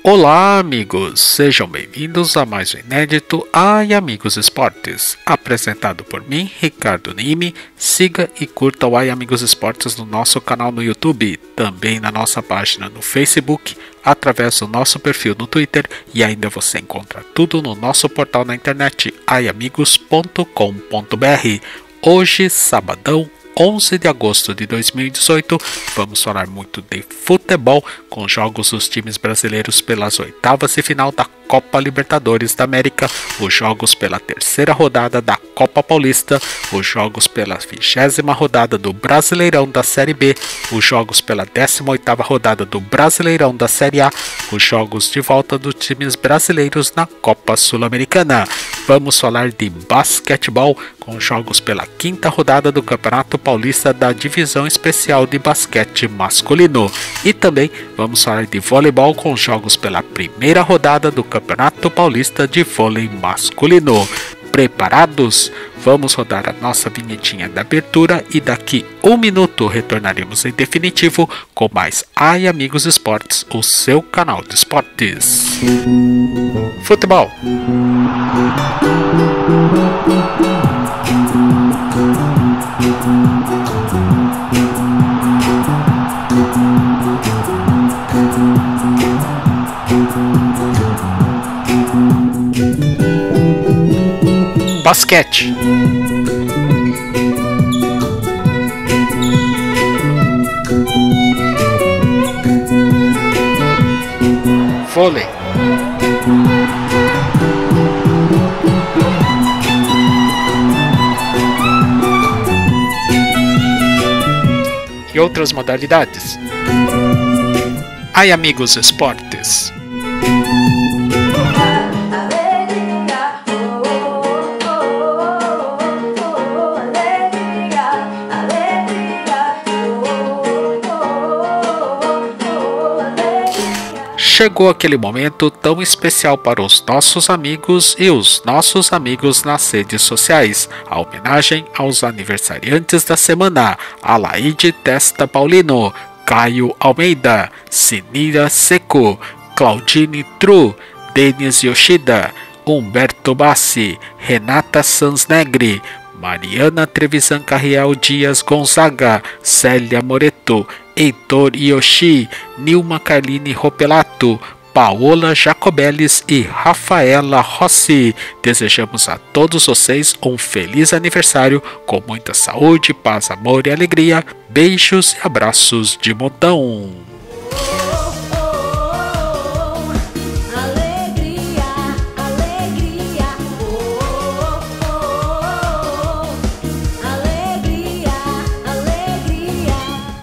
Olá, amigos! Sejam bem-vindos a mais um inédito Ai Amigos Esportes, apresentado por mim, Ricardo Nime. Siga e curta o Ai Amigos Esportes no nosso canal no YouTube, também na nossa página no Facebook, através do nosso perfil no Twitter, e ainda você encontra tudo no nosso portal na internet, aiamigos.com.br. Hoje, sabadão, 11 de agosto de 2018, vamos falar muito de futebol, com jogos dos times brasileiros pelas oitavas de final da Copa Libertadores da América, os jogos pela terceira rodada da Copa Paulista, os jogos pela 20ª rodada do Brasileirão da Série B, os jogos pela 18ª rodada do Brasileirão da Série A, os jogos de volta dos times brasileiros na Copa Sul-Americana. Vamos falar de basquetebol, com jogos pela 5ª rodada do Campeonato Paulista da Divisão Especial de Basquete Masculino. E também vamos falar de voleibol, com jogos pela primeira rodada do Campeonato Paulista de Vôlei Masculino. Preparados? Vamos rodar a nossa vinhetinha da abertura e daqui um minuto retornaremos em definitivo com mais Ai Amigos Esportes, o seu canal de esportes. Futebol. Basquete. Vôlei. E outras modalidades. Ai Amigos Esportes. Chegou aquele momento tão especial para os nossos amigos e os nossos amigos nas redes sociais. A homenagem aos aniversariantes da semana: Alaide Testa Paulino, Caio Almeida, Sinira Seco, Claudine Tru, Denis Yoshida, Humberto Bassi, Renata Sansnegri, Mariana Trevisan Carriel Dias Gonzaga, Célia Moreto, Heitor Yoshi, Nilma Carline Ropelato, Paola Jacobellis e Rafaela Rossi. Desejamos a todos vocês um feliz aniversário, com muita saúde, paz, amor e alegria. Beijos e abraços de montão.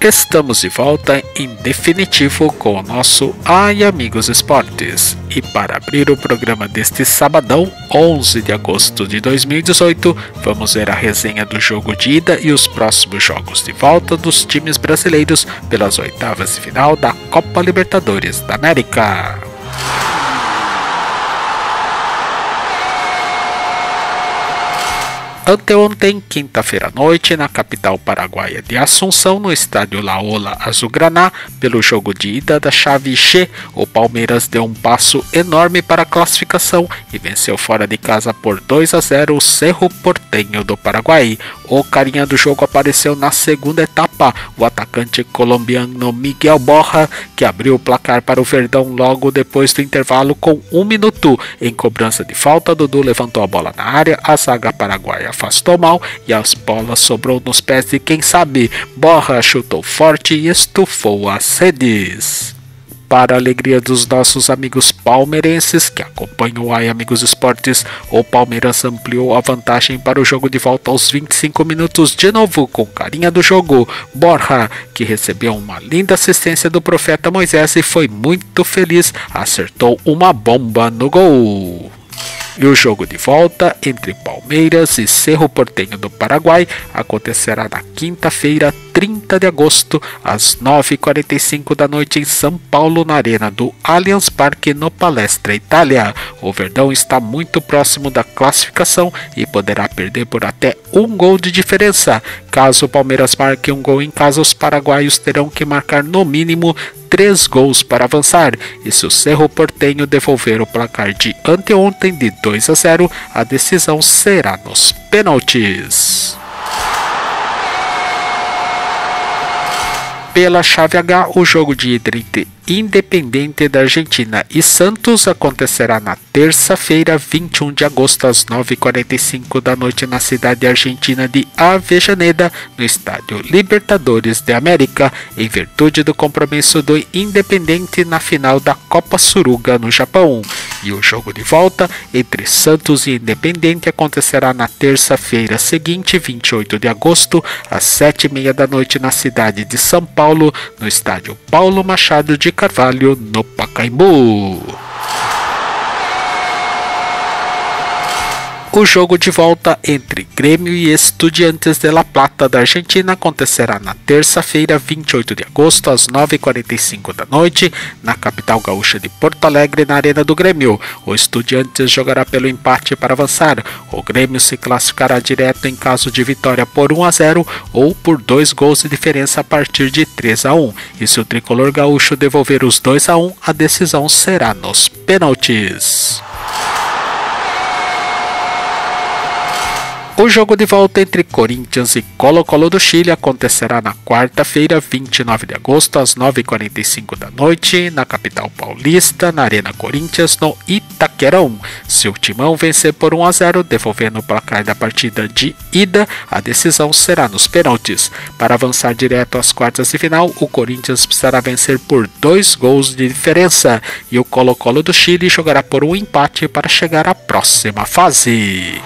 Estamos de volta em definitivo com o nosso Ai Amigos Esportes. E para abrir o programa deste sabadão, 11 de agosto de 2018, vamos ver a resenha do jogo de ida e os próximos jogos de volta dos times brasileiros pelas oitavas de final da Copa Libertadores da América. Anteontem, quinta-feira à noite, na capital paraguaia de Assunção, no estádio Laola Azulgraná, pelo jogo de ida da chave G, o Palmeiras deu um passo enorme para a classificação e venceu fora de casa por 2-0 o Cerro Porteño do Paraguai. O carinha do jogo apareceu na segunda etapa, o atacante colombiano Miguel Borja, que abriu o placar para o Verdão logo depois do intervalo com 1 minuto. Em cobrança de falta, Dudu levantou a bola na área, a zaga paraguaia afastou mal e a bola sobrou nos pés de quem sabe. Borja chutou forte e estufou as redes. Para a alegria dos nossos amigos palmeirenses que acompanham o Ai Amigos Esportes, o Palmeiras ampliou a vantagem para o jogo de volta aos 25 minutos de novo com carinha do jogo. Borja, que recebeu uma linda assistência do profeta Moisés e foi muito feliz, acertou uma bomba no gol. E o jogo de volta entre Palmeiras e Cerro Porteño do Paraguai acontecerá na quinta-feira, 30 de agosto, às 9h45 da noite em São Paulo, na Arena do Allianz Parque, no Palestra Itália. O Verdão está muito próximo da classificação e poderá perder por até um gol de diferença. Caso o Palmeiras marque um gol em casa, os paraguaios terão que marcar no mínimo 3 gols para avançar. E se o Cerro Porteño devolver o placar de anteontem de 2-0, a decisão será nos pênaltis. Pela chave H, o jogo de ida entre Independiente da Argentina e Santos acontecerá na terça-feira, 21 de agosto, às 9h45 da noite, na cidade argentina de Avellaneda, no estádio Libertadores de América, em virtude do compromisso do Independiente na final da Copa Suruga no Japão. E o jogo de volta entre Santos e Independiente acontecerá na terça-feira seguinte, 28 de agosto, às 7h30 da noite, na cidade de São Paulo, no estádio Paulo Machado de Carvalho, no Pacaembu. O jogo de volta entre Grêmio e Estudiantes de La Plata da Argentina acontecerá na terça-feira, 28 de agosto, às 9h45 da noite, na capital gaúcha de Porto Alegre, na Arena do Grêmio. O Estudiantes jogará pelo empate para avançar. O Grêmio se classificará direto em caso de vitória por 1-0 ou por 2 gols de diferença a partir de 3-1. E se o tricolor gaúcho devolver os 2-1, a decisão será nos pênaltis. O jogo de volta entre Corinthians e Colo-Colo do Chile acontecerá na quarta-feira, 29 de agosto, às 9h45 da noite, na capital paulista, na Arena Corinthians, no Itaquerão. Se o Timão vencer por 1-0, devolvendo o placar da partida de ida, a decisão será nos pênaltis. Para avançar direto às quartas de final, o Corinthians precisará vencer por 2 gols de diferença, e o Colo-Colo do Chile jogará por um empate para chegar à próxima fase.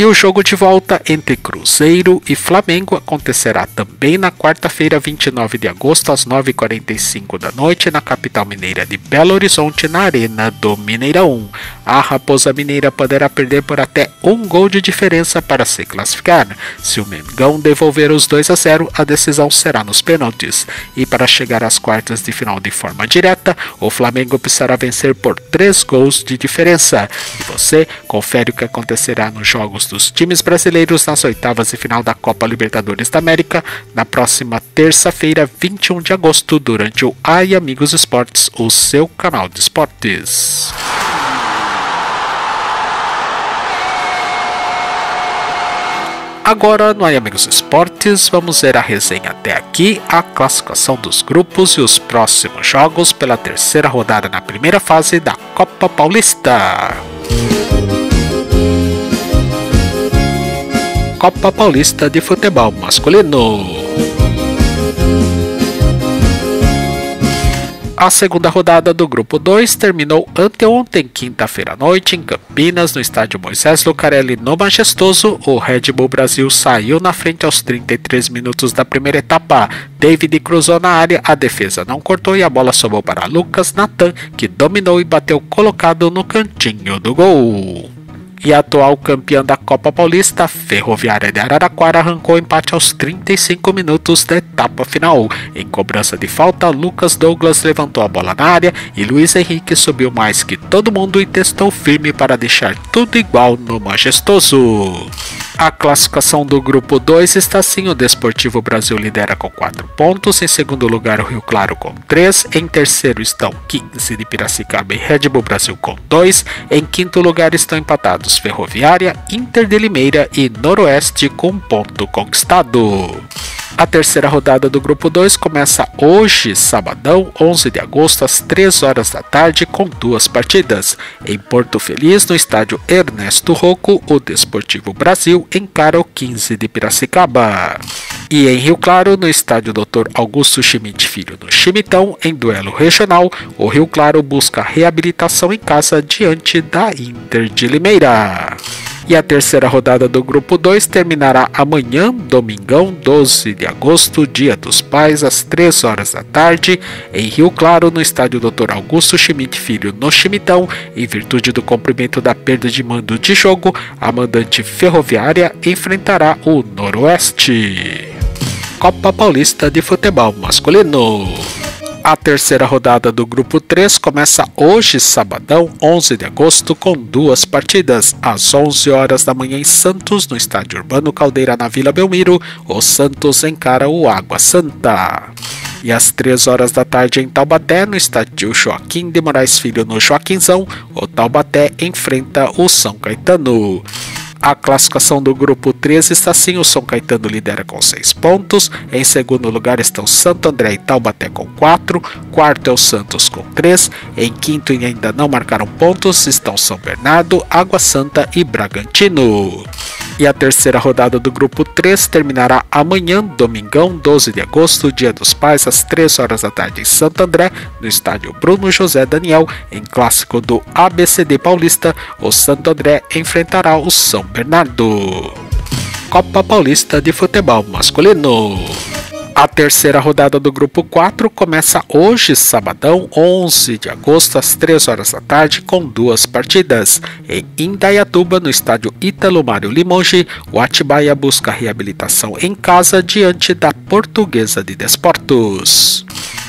E o jogo de volta entre Cruzeiro e Flamengo acontecerá também na quarta-feira, 29 de agosto, às 9h45 da noite, na capital mineira de Belo Horizonte, na Arena do Mineirão. A Raposa Mineira poderá perder por até um gol de diferença para se classificar. Se o Mengão devolver os 2-0, a decisão será nos pênaltis. E para chegar às quartas de final de forma direta, o Flamengo precisará vencer por 3 gols de diferença. E você confere o que acontecerá nos jogos dos times brasileiros nas oitavas de final da Copa Libertadores da América na próxima terça-feira, 21 de agosto, durante o Ai Amigos Esportes, o seu canal de esportes. Agora no Ai Amigos Esportes, vamos ver a resenha até aqui, a classificação dos grupos e os próximos jogos pela terceira rodada na primeira fase da Copa Paulista. Copa Paulista de Futebol Masculino. A segunda rodada do Grupo 2 terminou anteontem, quinta-feira à noite, em Campinas, no estádio Moisés Lucarelli, no Majestoso. O Red Bull Brasil saiu na frente aos 33 minutos da primeira etapa. David cruzou na área, a defesa não cortou e a bola sobrou para Lucas Natan, que dominou e bateu colocado no cantinho do gol. E a atual campeã da Copa Paulista, Ferroviária de Araraquara, arrancou empate aos 35 minutos da etapa final. Em cobrança de falta, Lucas Douglas levantou a bola na área e Luiz Henrique subiu mais que todo mundo e testou firme para deixar tudo igual no Majestoso. A classificação do Grupo 2 está assim: o Desportivo Brasil lidera com 4 pontos, em segundo lugar o Rio Claro com 3, em terceiro estão 15 de Piracicaba e Red Bull Brasil com 2, em quinto lugar estão empatados Ferroviária, Inter de Limeira e Noroeste com 1 ponto conquistado. A terceira rodada do Grupo 2 começa hoje, sabadão, 11 de agosto, às 3 horas da tarde, com 2 partidas. Em Porto Feliz, no estádio Ernesto Rocco, o Desportivo Brasil encara o 15 de Piracicaba. E em Rio Claro, no estádio Dr. Augusto Schmidt Filho, no Chimitão, em duelo regional, o Rio Claro busca reabilitação em casa diante da Inter de Limeira. E a terceira rodada do Grupo 2 terminará amanhã, domingão, 12 de agosto, Dia dos Pais, às 3 horas da tarde, em Rio Claro, no estádio Dr. Augusto Schmidt Filho, no Chimitão. Em virtude do cumprimento da perda de mando de jogo, a mandante Ferroviária enfrentará o Noroeste. Copa Paulista de Futebol Masculino. A terceira rodada do Grupo 3 começa hoje, sabadão, 11 de agosto, com 2 partidas. Às 11 horas da manhã em Santos, no estádio Urbano Caldeira, na Vila Belmiro, o Santos encara o Água Santa. E às 3 horas da tarde em Taubaté, no estádio Joaquim de Moraes Filho, no Joaquinzão, o Taubaté enfrenta o São Caetano. A classificação do Grupo 3 está assim: o São Caetano lidera com 6 pontos, em segundo lugar estão Santo André e Taubaté com 4, quarto é o Santos com 3, em quinto e ainda não marcaram pontos estão São Bernardo, Água Santa e Bragantino. E a terceira rodada do Grupo 3 terminará amanhã, domingão, 12 de agosto, Dia dos Pais, às 3 horas da tarde em Santo André, no estádio Bruno José Daniel, em clássico do ABCD Paulista, o Santo André enfrentará o São Bernardo. Copa Paulista de Futebol Masculino. A terceira rodada do Grupo 4 começa hoje, sabadão, 11 de agosto, às 3 horas da tarde, com 2 partidas. Em Indaiatuba, no estádio Ítalo Mário Limonge, o Atibaia busca reabilitação em casa diante da Portuguesa de Desportos.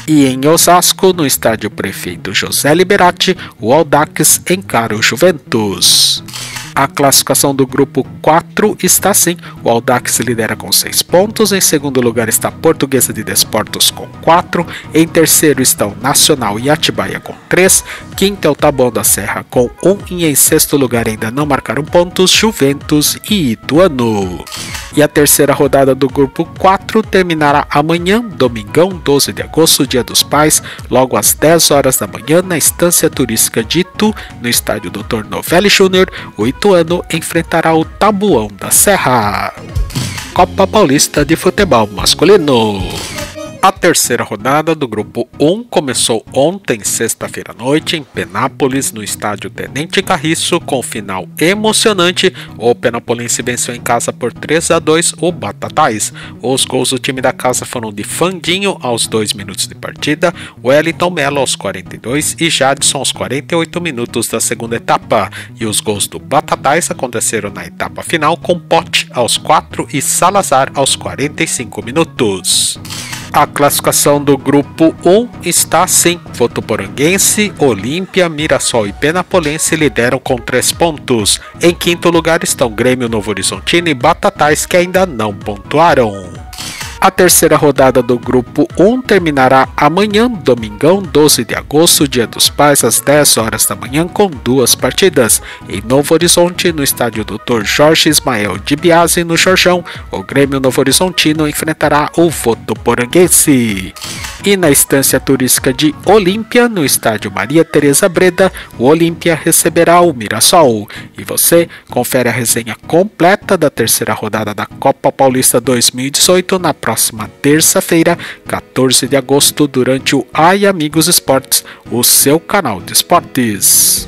E em Osasco, no estádio Prefeito José Liberati, o Audax encara o Juventus. A classificação do Grupo 4 está assim: o Audax lidera com 6 pontos, em segundo lugar está a Portuguesa de Desportos com 4, em terceiro estão Nacional e Atibaia com 3, quinto é o Taboão da Serra com 1 e em sexto lugar ainda não marcaram pontos Juventus e Ituano. E a terceira rodada do Grupo 4 terminará amanhã, domingão, 12 de agosto, Dia dos Pais, logo às 10 horas da manhã, na Estância Turística de Itu, no estádio Dr. Novelli Júnior. O Ituano enfrentará o Taboão da Serra. Copa Paulista de Futebol Masculino. A terceira rodada do Grupo 1 começou ontem, sexta-feira à noite, em Penápolis, no estádio Tenente Carriço, com final emocionante. O Penapolense venceu em casa por 3-2 o Batatais. Os gols do time da casa foram de Fandinho aos 2 minutos de partida, Wellington Melo aos 42 e Jadson aos 48 minutos da segunda etapa. E os gols do Batatais aconteceram na etapa final, com Pote aos 4 e Salazar aos 45 minutos. A classificação do Grupo 1 está assim: Votuporanguense, Olímpia, Mirassol e Penapolense lideram com 3 pontos. Em quinto lugar estão Grêmio, Novo Horizontino e Batatais, que ainda não pontuaram. A terceira rodada do Grupo 1 terminará amanhã, domingão, 12 de agosto, Dia dos Pais, às 10 horas da manhã, com 2 partidas. Em Novo Horizonte, no estádio Dr. Jorge Ismael de Biasi, no Jorjão, o Grêmio Novo Horizontino enfrentará o Votuporanguense. E na Estância Turística de Olímpia, no estádio Maria Tereza Breda, o Olímpia receberá o Mirassol. E você confere a resenha completa da terceira rodada da Copa Paulista 2018 na próxima terça-feira, 14 de agosto, durante o Ai Amigos Esportes, o seu canal de esportes.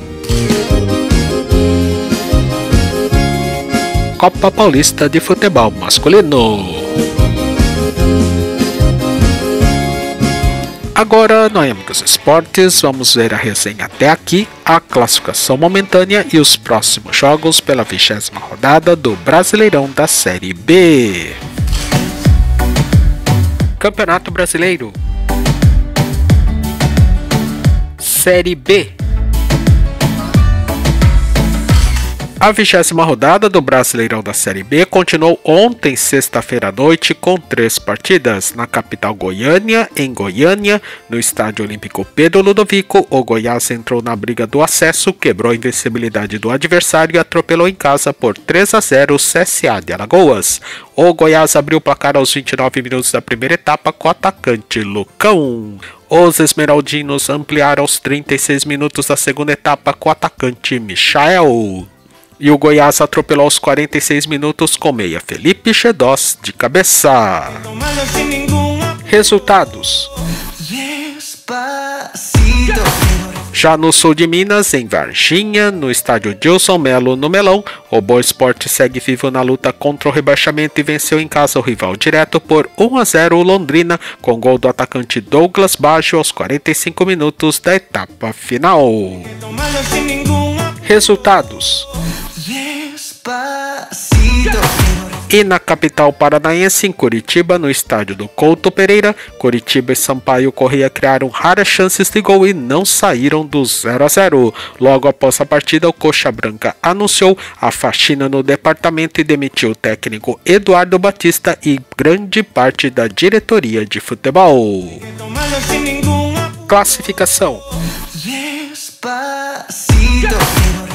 Copa Paulista de Futebol Masculino. Agora, no Amigos Esportes, vamos ver a resenha até aqui, a classificação momentânea e os próximos jogos pela 20ª rodada do Brasileirão da Série B. Campeonato Brasileiro. Série B. A 20ª rodada do Brasileirão da Série B continuou ontem, sexta-feira à noite, com 3 partidas. Na capital Goiânia, em Goiânia, no Estádio Olímpico Pedro Ludovico, o Goiás entrou na briga do acesso, quebrou a invencibilidade do adversário e atropelou em casa por 3-0 o CSA de Alagoas. O Goiás abriu o placar aos 29 minutos da primeira etapa com o atacante Lucão. Os esmeraldinos ampliaram aos 36 minutos da segunda etapa com o atacante Michael. E o Goiás atropelou aos 46 minutos com meia Felipe Chedós de cabeça. Resultados: Já no sul de Minas, em Varginha, no estádio Dilson Melo, no Melão, o Boa Esporte segue vivo na luta contra o rebaixamento e venceu em casa o rival direto por 1-0 o Londrina, com gol do atacante Douglas Baggio aos 45 minutos da etapa final. Resultados. E na capital paranaense, em Curitiba, no estádio do Couto Pereira, Curitiba e Sampaio Corrêa criaram raras chances de gol e não saíram do 0-0. Logo após a partida, o Coxa Branca anunciou a faxina no departamento e demitiu o técnico Eduardo Batista e grande parte da diretoria de futebol. Classificação.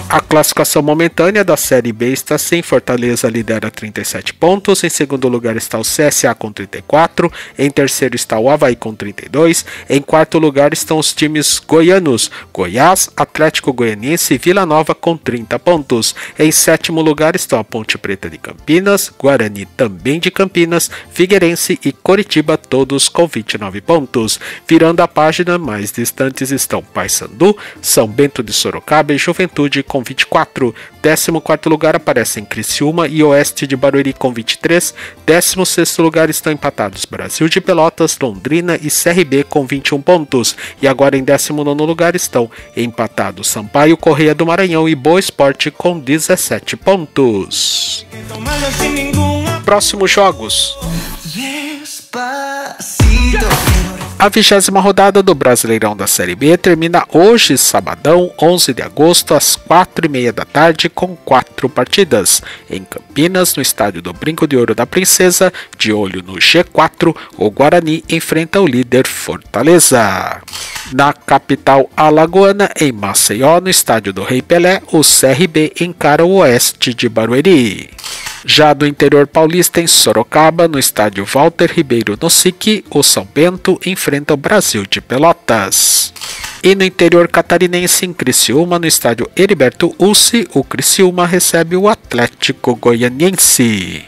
A classificação momentânea da Série B está assim: Fortaleza lidera 37 pontos, em segundo lugar está o CSA com 34, em terceiro está o Avaí com 32, em quarto lugar estão os times goianos, Goiás, Atlético Goianiense e Vila Nova com 30 pontos, em sétimo lugar estão a Ponte Preta de Campinas, Guarani também de Campinas, Figueirense e Coritiba, todos com 29 pontos. Virando a página, mais distantes estão Paysandu, São Bento de Sorocaba e Juventude com 24. 14º lugar aparecem Criciúma e Oeste de Barueri com 23. 16º lugar estão empatados Brasil de Pelotas, Londrina e CRB com 21 pontos. E agora em 19º lugar estão empatados Sampaio Corrêa do Maranhão e Boa Esporte com 17 pontos. Próximos jogos. A 20ª rodada do Brasileirão da Série B termina hoje, sabadão, 11 de agosto, às 4h30 da tarde, com 4 partidas. Em Campinas, no estádio do Brinco de Ouro da Princesa, de olho no G4, o Guarani enfrenta o líder Fortaleza. Na capital alagoana, em Maceió, no estádio do Rei Pelé, o CRB encara o Oeste de Barueri. Já do interior paulista, em Sorocaba, no estádio Walter Ribeiro no SIC, o São Bento enfrenta o Brasil de Pelotas. E no interior catarinense, em Criciúma, no estádio Heriberto Ussi, o Criciúma recebe o Atlético Goianiense.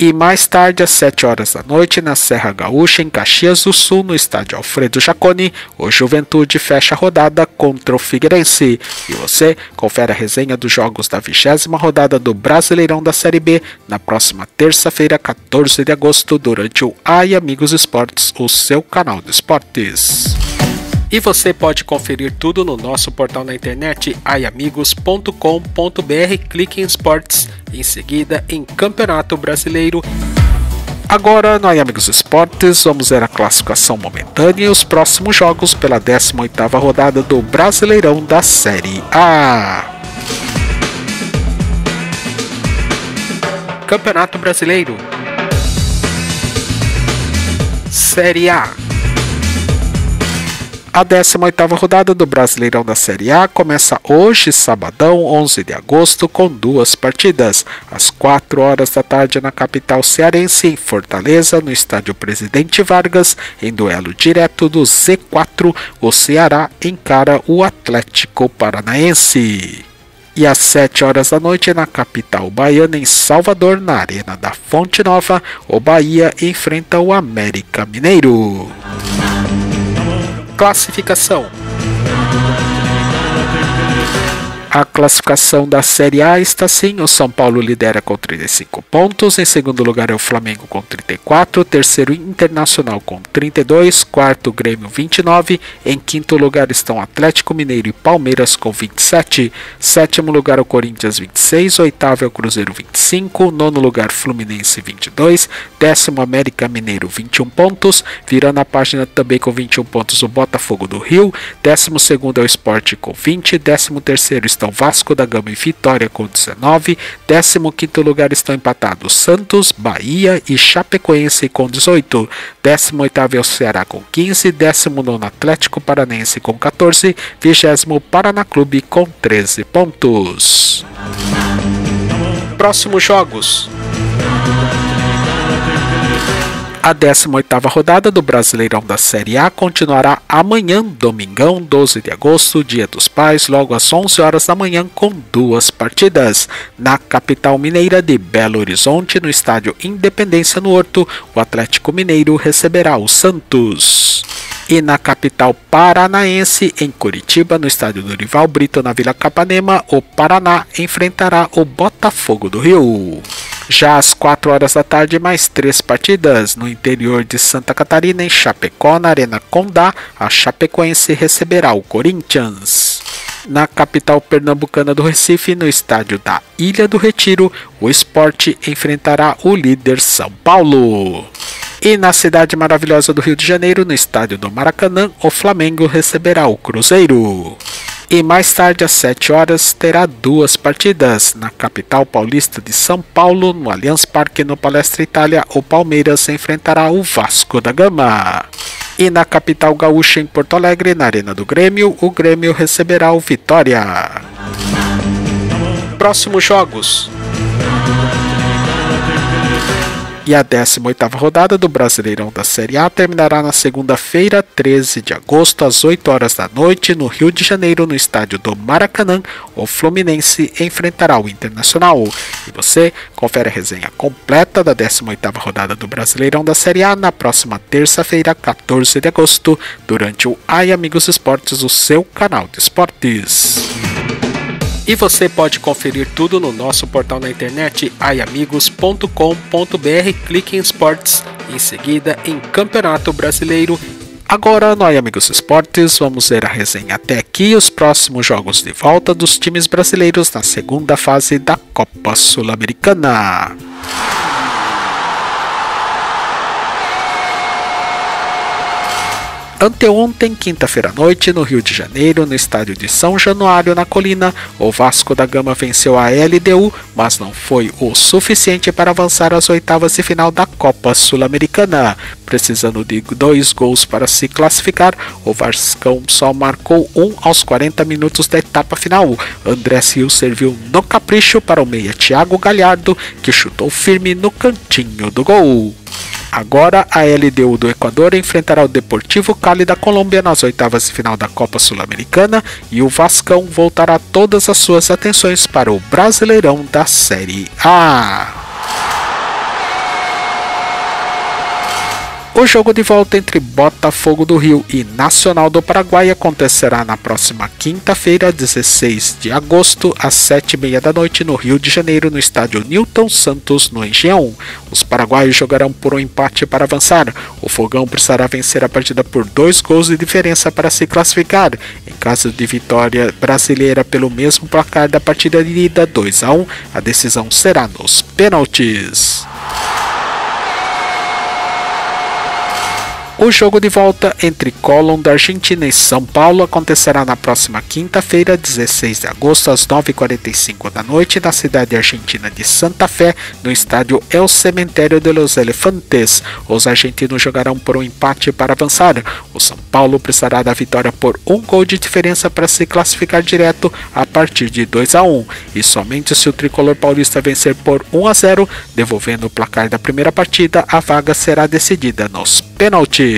E mais tarde, às 7 horas da noite, na Serra Gaúcha, em Caxias do Sul, no estádio Alfredo Jaconi, o Juventude fecha a rodada contra o Figueirense. E você confere a resenha dos jogos da 20ª rodada do Brasileirão da Série B na próxima terça-feira, 14 de agosto, durante o Ai Amigos Esportes, o seu canal de esportes. E você pode conferir tudo no nosso portal na internet aiamigos.com.br, clique em esportes, em seguida em Campeonato Brasileiro. Agora no Ai Amigos Esportes vamos ver a classificação momentânea e os próximos jogos pela 18ª rodada do Brasileirão da Série A. Campeonato Brasileiro. Série A. A 18ª rodada do Brasileirão da Série A começa hoje, sabadão, 11 de agosto, com 2 partidas. Às 4 horas da tarde na capital cearense, em Fortaleza, no estádio Presidente Vargas, em duelo direto do Z4, o Ceará encara o Atlético Paranaense. E às 7 horas da noite na capital baiana, em Salvador, na Arena da Fonte Nova, o Bahia enfrenta o América Mineiro. Classificação. A classificação da Série A está assim: o São Paulo lidera com 35 pontos, em segundo lugar é o Flamengo com 34, terceiro Internacional com 32, quarto Grêmio 29, em quinto lugar estão Atlético Mineiro e Palmeiras com 27, sétimo lugar o Corinthians 26, oitavo é o Cruzeiro 25, nono lugar Fluminense 22, décimo América Mineiro 21 pontos, virando a página também com 21 pontos o Botafogo do Rio, décimo segundo é o Sport com 20, décimo terceiro estão Vasco da Gama e Vitória com 19, 15º lugar estão empatados Santos, Bahia e Chapecoense com 18, 18º é o Ceará com 15, 19º Atlético Paranaense com 14, 20º Paraná Clube com 13 pontos. Próximos jogos. A 18ª rodada do Brasileirão da Série A continuará amanhã, domingão, 12 de agosto, Dia dos Pais, logo às 11 horas da manhã, com 2 partidas. Na capital mineira de Belo Horizonte, no estádio Independência no Horto, o Atlético Mineiro receberá o Santos. E na capital paranaense, em Curitiba, no estádio Dorival Brito, na Vila Capanema, o Paraná enfrentará o Botafogo do Rio. Já às 4 horas da tarde, mais 3 partidas. No interior de Santa Catarina, em Chapecó, na Arena Condá, a Chapecoense receberá o Corinthians. Na capital pernambucana do Recife, no estádio da Ilha do Retiro, o Sport enfrentará o líder São Paulo. E na cidade maravilhosa do Rio de Janeiro, no estádio do Maracanã, o Flamengo receberá o Cruzeiro. E mais tarde, às 7 horas, terá 2 partidas. Na capital paulista de São Paulo, no Allianz Parque, no Palestra Itália, o Palmeiras enfrentará o Vasco da Gama. E na capital gaúcha, em Porto Alegre, na Arena do Grêmio, o Grêmio receberá o Vitória. Próximos jogos. E a 18ª rodada do Brasileirão da Série A terminará na segunda-feira, 13 de agosto, às 8 horas da noite, no Rio de Janeiro, no estádio do Maracanã. O Fluminense enfrentará o Internacional. E você confere a resenha completa da 18ª rodada do Brasileirão da Série A na próxima terça-feira, 14 de agosto, durante o Ai Amigos Esportes, o seu canal de esportes. E você pode conferir tudo no nosso portal na internet aiamigos.com.br, clique em esportes, em seguida em Campeonato Brasileiro. Agora no Ai Amigos Esportes vamos ver a resenha até aqui os próximos jogos de volta dos times brasileiros na segunda fase da Copa Sul-Americana. Anteontem, quinta-feira à noite, no Rio de Janeiro, no estádio de São Januário, na Colina, o Vasco da Gama venceu a LDU, mas não foi o suficiente para avançar às oitavas de final da Copa Sul-Americana. Precisando de 2 gols para se classificar, o Vascão só marcou 1 aos 40 minutos da etapa final. André Sil serviu no capricho para o meia Thiago Galhardo, que chutou firme no cantinho do gol. Agora a LDU do Equador enfrentará o Deportivo Cali da Colômbia nas oitavas de final da Copa Sul-Americana e o Vascão voltará todas as suas atenções para o Brasileirão da Série A. O jogo de volta entre Botafogo do Rio e Nacional do Paraguai acontecerá na próxima quinta-feira, 16 de agosto, às 7h30 da noite, no Rio de Janeiro, no estádio Newton Santos, no Engenhão. Os paraguaios jogarão por um empate para avançar. O Fogão precisará vencer a partida por 2 gols de diferença para se classificar. Em caso de vitória brasileira pelo mesmo placar da partida de ida, 2-1, a decisão será nos pênaltis. O jogo de volta entre Colón da Argentina e São Paulo acontecerá na próxima quinta-feira, 16 de agosto, às 9h45 da noite, na cidade argentina de Santa Fé, no estádio El Cementerio de los Elefantes. Os argentinos jogarão por um empate para avançar. O São Paulo precisará da vitória por 1 gol de diferença para se classificar direto a partir de 2-1. E somente se o tricolor paulista vencer por 1-0, devolvendo o placar da primeira partida, a vaga será decidida nos pênaltis.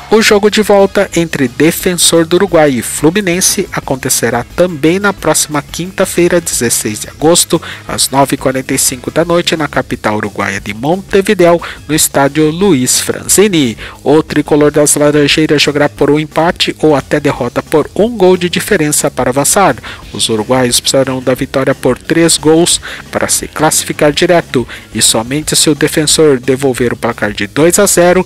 O jogo de volta entre Defensor do Uruguai e Fluminense acontecerá também na próxima quinta-feira, 16 de agosto, às 9h45 da noite, na capital uruguaia de Montevideo, no estádio Luiz Franzini. O tricolor das Laranjeiras jogará por um empate ou até derrota por 1 gol de diferença para avançar. Os uruguaios precisarão da vitória por 3 gols para se classificar direto, e somente se o Defensor devolver o placar de 2-0,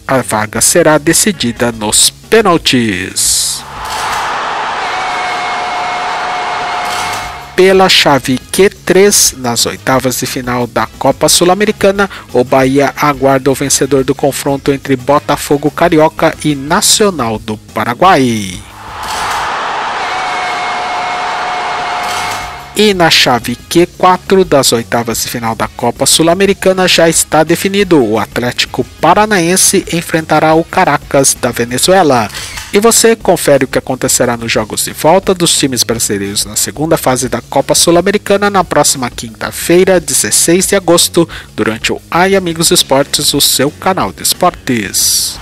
a vaga será decidida nos pênaltis. Pela chave Q3, nas oitavas de final da Copa Sul-Americana, o Bahia aguarda o vencedor do confronto entre Botafogo Carioca e Nacional do Paraguai. E na chave Q4 das oitavas de final da Copa Sul-Americana já está definido. O Atlético Paranaense enfrentará o Caracas da Venezuela. E você confere o que acontecerá nos jogos de volta dos times brasileiros na segunda fase da Copa Sul-Americana na próxima quinta-feira, 16 de agosto, durante o Ai Amigos Esportes, o seu canal de esportes.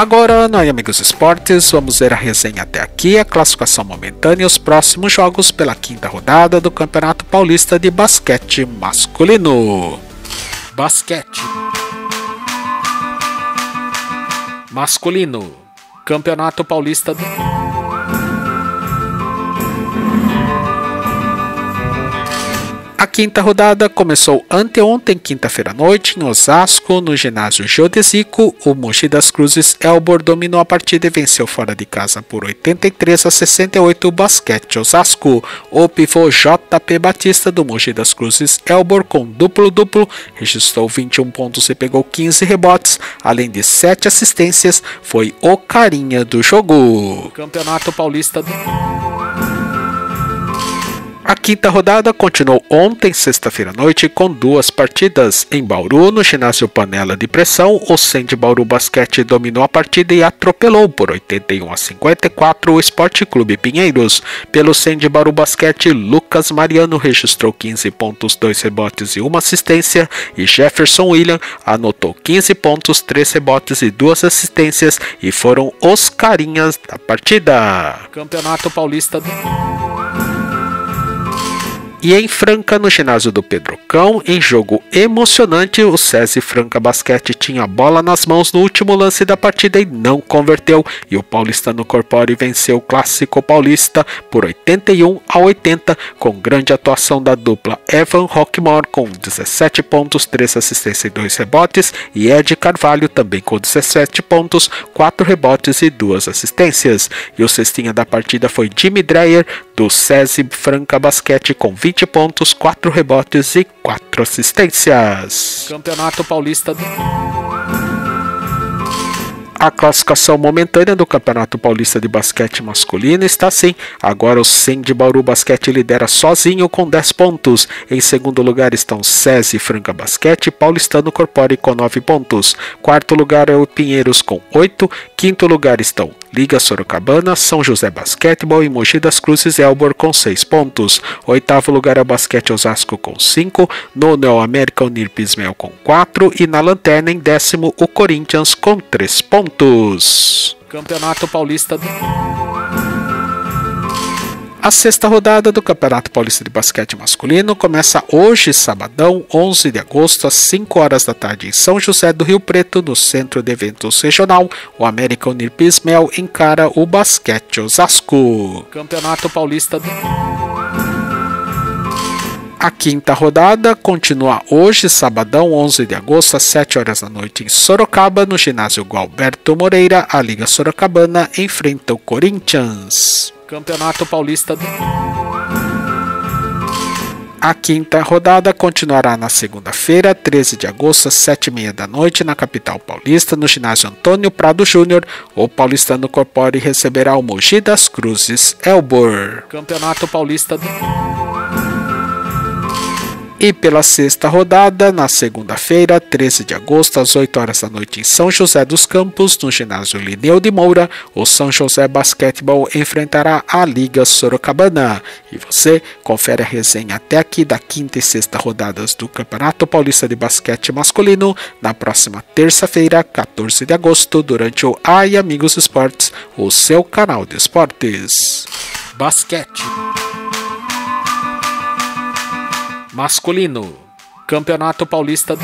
Agora, no Amigos Esportes, vamos ver a resenha até aqui, a classificação momentânea e os próximos jogos pela quinta rodada do Campeonato Paulista de Basquete Masculino. Basquete Masculino, Campeonato Paulista A quinta rodada começou anteontem, quinta-feira à noite, em Osasco, no ginásio Geodesico. O Mogi das Cruzes Elbor dominou a partida e venceu fora de casa por 83-68 o Basquete Osasco. O pivô JP Batista do Mogi das Cruzes Elbor, com duplo-duplo, registrou 21 pontos e pegou 15 rebotes, além de 7 assistências, foi o carinha do jogo. Campeonato Paulista A quinta rodada continuou ontem, sexta-feira à noite, com duas partidas. Em Bauru, no ginásio Panela de Pressão, o SEM de Bauru Basquete dominou a partida e atropelou por 81-54 o Esporte Clube Pinheiros. Pelo SEM de Bauru Basquete, Lucas Mariano registrou 15 pontos, 2 rebotes e 1 assistência, e Jefferson William anotou 15 pontos, 3 rebotes e 2 assistências, e foram os carinhas da partida. Campeonato Paulista E em Franca, no ginásio do Pedrocão, em jogo emocionante, o SESI Franca Basquete tinha a bola nas mãos no último lance da partida e não converteu, e o paulistano Corpore venceu o Clássico Paulista por 81-80, com grande atuação da dupla Evan Rockmore com 17 pontos, 3 assistências e 2 rebotes, e Ed Carvalho também com 17 pontos, 4 rebotes e 2 assistências. E o cestinha da partida foi Jimmy Dreyer, do SESI Franca Basquete, com 20 pontos, 4 rebotes e 4 assistências. Campeonato Paulista A classificação momentânea do Campeonato Paulista de Basquete Masculino está assim. Agora o SEM de Bauru Basquete lidera sozinho com 10 pontos. Em segundo lugar estão SESI Franca Basquete e Paulistano Corpore com 9 pontos. Quarto lugar é o Pinheiros com 8. Quinto lugar estão Liga Sorocabana, São José Basquetebol e Mogi das Cruzes Elbor com 6 pontos. Oitavo lugar é o Basquete Osasco com 5. Nono é o América Unir Pismel com 4. E na lanterna, em décimo, o Corinthians com 3 pontos. Campeonato Paulista A sexta rodada do Campeonato Paulista de Basquete Masculino começa hoje, sabadão, 11 de agosto, às 5 horas da tarde, em São José do Rio Preto, no Centro de Eventos Regional. O América Unir Pismel encara o Basquete Osasco. Campeonato Paulista A quinta rodada continua hoje, sabadão, 11 de agosto, às 7 horas da noite, em Sorocaba, no ginásio Gualberto Moreira. A Liga Sorocabana enfrenta o Corinthians. Campeonato Paulista A quinta rodada continuará na segunda-feira, 13 de agosto, às 7h30 da noite, na capital paulista, no ginásio Antônio Prado Júnior. O paulistano Corpore receberá o Mogi das Cruzes Elbor. Campeonato Paulista E pela sexta rodada, na segunda-feira, 13 de agosto, às 8 horas da noite, em São José dos Campos, no ginásio Lineu de Moura, o São José Basquetebol enfrentará a Liga Sorocabana. E você confere a resenha até aqui da quinta e sexta rodadas do Campeonato Paulista de Basquete Masculino na próxima terça-feira, 14 de agosto, durante o Ai Amigos Esportes, o seu canal de esportes. Basquete Masculino, Campeonato Paulista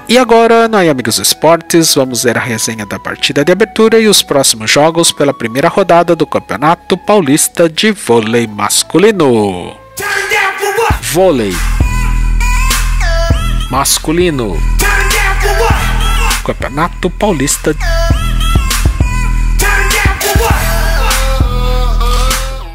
E agora, no Amigos Esportes, vamos ver a resenha da partida de abertura e os próximos jogos pela primeira rodada do Campeonato Paulista de Vôlei Masculino. Vôlei Masculino, Campeonato Paulista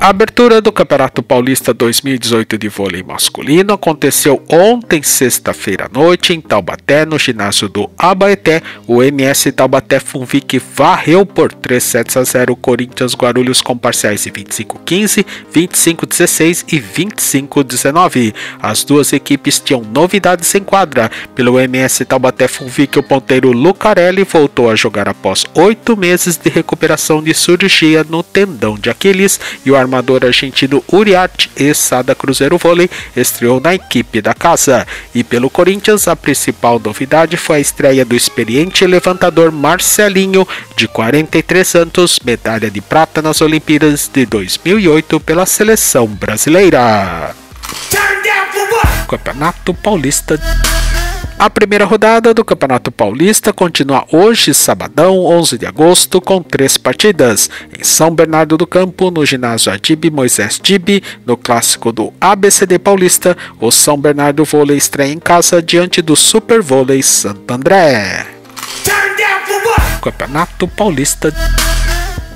A abertura do Campeonato Paulista 2018 de vôlei masculino aconteceu ontem, sexta-feira à noite, em Taubaté, no ginásio do Abaeté. O MS Taubaté Funvic varreu por 3-0 o Corinthians Guarulhos com parciais de 25-15, 25-16 e 25-19. As duas equipes tinham novidades em quadra. Pelo MS Taubaté Funvic, o ponteiro Lucarelli voltou a jogar após 8 meses de recuperação de cirurgia no tendão de Aquiles, e o armador Amador Argentino Uriarte e Sada Cruzeiro Vôlei estreou na equipe da casa. E pelo Corinthians, a principal novidade foi a estreia do experiente levantador Marcelinho, de 43 anos, medalha de prata nas Olimpíadas de 2008 pela seleção brasileira. Campeonato Paulista. A primeira rodada do Campeonato Paulista continua hoje, sabadão, 11 de agosto, com 3 partidas. Em São Bernardo do Campo, no ginásio Adib Moisés Dib, no clássico do ABCD Paulista, o São Bernardo Vôlei estreia em casa diante do Super Vôlei Santo André. Campeonato Paulista.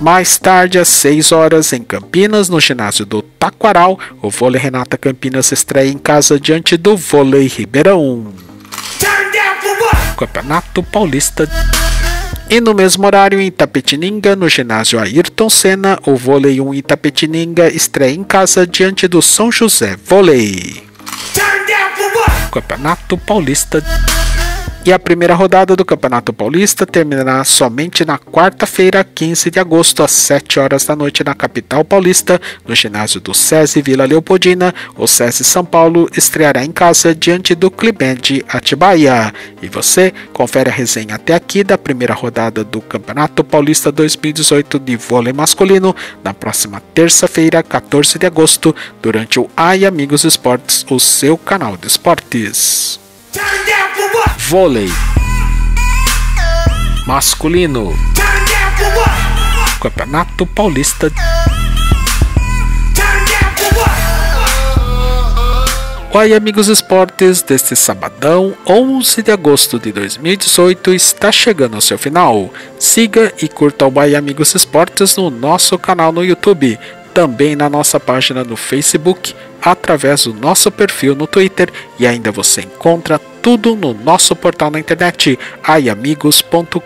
Mais tarde, às 6 horas, em Campinas, no ginásio do Taquaral, o Vôlei Renata Campinas estreia em casa diante do Vôlei Ribeirão. Campeonato Paulista. E no mesmo horário, em Itapetininga, no ginásio Ayrton Senna, o Vôlei 1 Itapetininga estreia em casa diante do São José Vôlei. Campeonato Paulista. E a primeira rodada do Campeonato Paulista terminará somente na quarta-feira, 15 de agosto, às 7 horas da noite, na capital paulista, no ginásio do SESI Vila Leopoldina. O SESI São Paulo estreará em casa diante do Climed Atibaia. E você confere a resenha até aqui da primeira rodada do Campeonato Paulista 2018 de vôlei masculino na próxima terça-feira, 14 de agosto, durante o Ai Amigos Esportes, o seu canal de esportes. Vôlei masculino. Campeonato Paulista. Oi, amigos esportes, deste sabadão, 11 de agosto de 2018, está chegando ao seu final. Siga e curta o Oi, Amigos Esportes no nosso canal no YouTube, também na nossa página no Facebook, através do nosso perfil no Twitter, e ainda você encontra tudo no nosso portal na internet, aiamigos.com.br.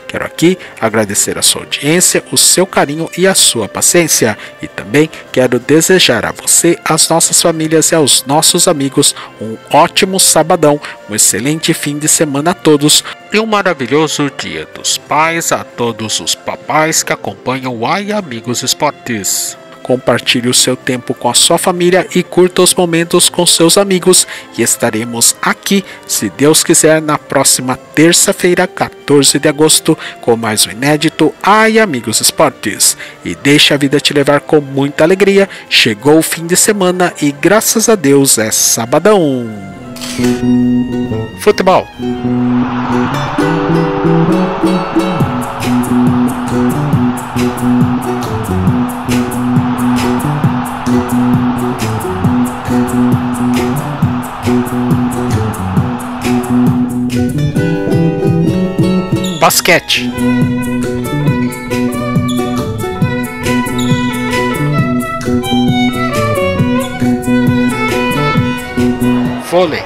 Quero aqui agradecer a sua audiência, o seu carinho e a sua paciência, e também quero desejar a você, às nossas famílias e aos nossos amigos um ótimo sabadão, um excelente fim de semana a todos e um maravilhoso Dia dos Pais a todos os papais que acompanham o Ai Amigos Esportes. Compartilhe o seu tempo com a sua família e curta os momentos com seus amigos, e estaremos aqui, se Deus quiser, na próxima terça-feira, 14 de agosto, com mais um inédito Ai Amigos Esportes. E deixa a vida te levar com muita alegria. Chegou o fim de semana e graças a Deus é sabadão. Futebol. Basquete. Vôlei.